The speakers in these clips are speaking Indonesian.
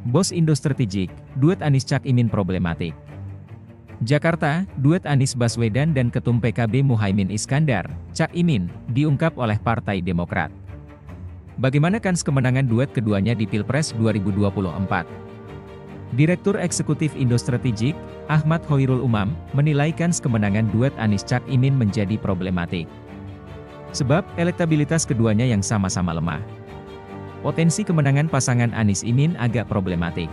Bos Indo Strategik, duet Anies Cak Imin problematik. Jakarta, duet Anies Baswedan dan Ketum PKB Muhaimin Iskandar, Cak Imin, diungkap oleh Partai Demokrat. Bagaimana kans kemenangan duet keduanya di Pilpres 2024? Direktur Eksekutif Indo Strategik, Ahmad Khoirul Umam, menilai kans kemenangan duet Anies Cak Imin menjadi problematik. Sebab, elektabilitas keduanya yang sama-sama lemah. Potensi kemenangan pasangan Anies Imin agak problematik.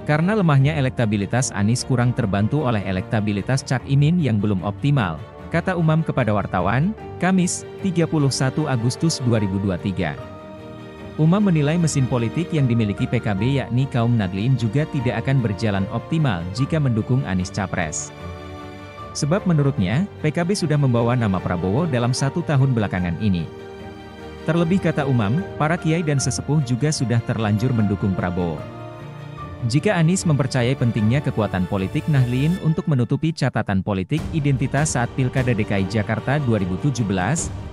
Karena lemahnya elektabilitas Anies kurang terbantu oleh elektabilitas Cak Imin yang belum optimal, kata Umam kepada wartawan, Kamis, 31 Agustus 2023. Umam menilai mesin politik yang dimiliki PKB yakni kaum Nahdlin juga tidak akan berjalan optimal jika mendukung Anies Capres. Sebab menurutnya, PKB sudah membawa nama Prabowo dalam 1 tahun belakangan ini. Terlebih kata Umam, para kiai dan sesepuh juga sudah terlanjur mendukung Prabowo. Jika Anies mempercayai pentingnya kekuatan politik Nahdlin untuk menutupi catatan politik identitas saat Pilkada DKI Jakarta 2017,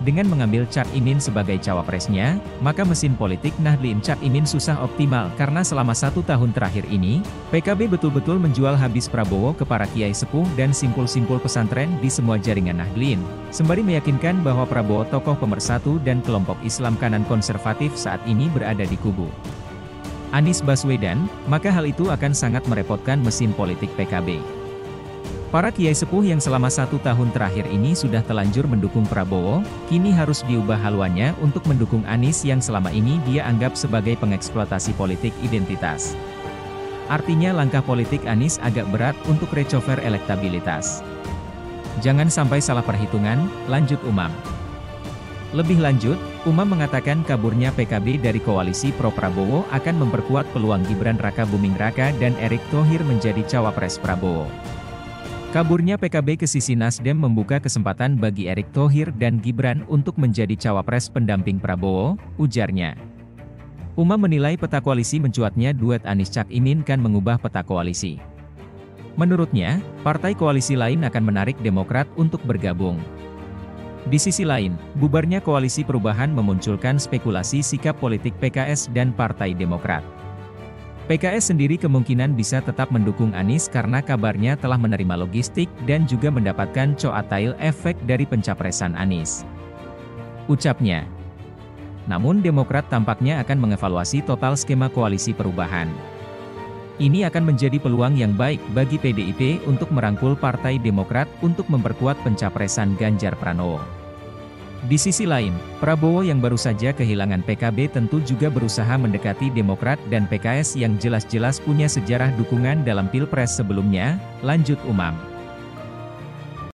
dengan mengambil Cak Imin sebagai cawapresnya, maka mesin politik Nahdlin Cak Imin susah optimal karena selama 1 tahun terakhir ini, PKB betul-betul menjual habis Prabowo ke para kiai sepuh dan simpul-simpul pesantren di semua jaringan Nahdlin, sembari meyakinkan bahwa Prabowo tokoh pemersatu dan kelompok Islam kanan konservatif saat ini berada di kubu Anies Baswedan, maka hal itu akan sangat merepotkan mesin politik PKB. Para kiai sepuh yang selama 1 tahun terakhir ini sudah telanjur mendukung Prabowo, kini harus diubah haluannya untuk mendukung Anies yang selama ini dia anggap sebagai pengeksploitasi politik identitas. Artinya langkah politik Anies agak berat untuk recover elektabilitas. Jangan sampai salah perhitungan, lanjut Umam. Lebih lanjut, Umam mengatakan kaburnya PKB dari koalisi pro-Prabowo akan memperkuat peluang Gibran Raka Buming Raka dan Erick Thohir menjadi cawapres Prabowo. Kaburnya PKB ke sisi Nasdem membuka kesempatan bagi Erick Thohir dan Gibran untuk menjadi cawapres pendamping Prabowo, ujarnya. Umam menilai peta koalisi mencuatnya duet Anies Cak Imin kan mengubah peta koalisi. Menurutnya, partai koalisi lain akan menarik Demokrat untuk bergabung. Di sisi lain, bubarnya koalisi perubahan memunculkan spekulasi sikap politik PKS dan Partai Demokrat. PKS sendiri kemungkinan bisa tetap mendukung Anies karena kabarnya telah menerima logistik dan juga mendapatkan coatail efek dari pencapresan Anies. Ucapnya. Namun Demokrat tampaknya akan mengevaluasi total skema koalisi perubahan. Ini akan menjadi peluang yang baik bagi PDIP untuk merangkul Partai Demokrat untuk memperkuat pencapresan Ganjar Pranowo. Di sisi lain, Prabowo yang baru saja kehilangan PKB tentu juga berusaha mendekati Demokrat dan PKS yang jelas-jelas punya sejarah dukungan dalam Pilpres sebelumnya, lanjut Umam.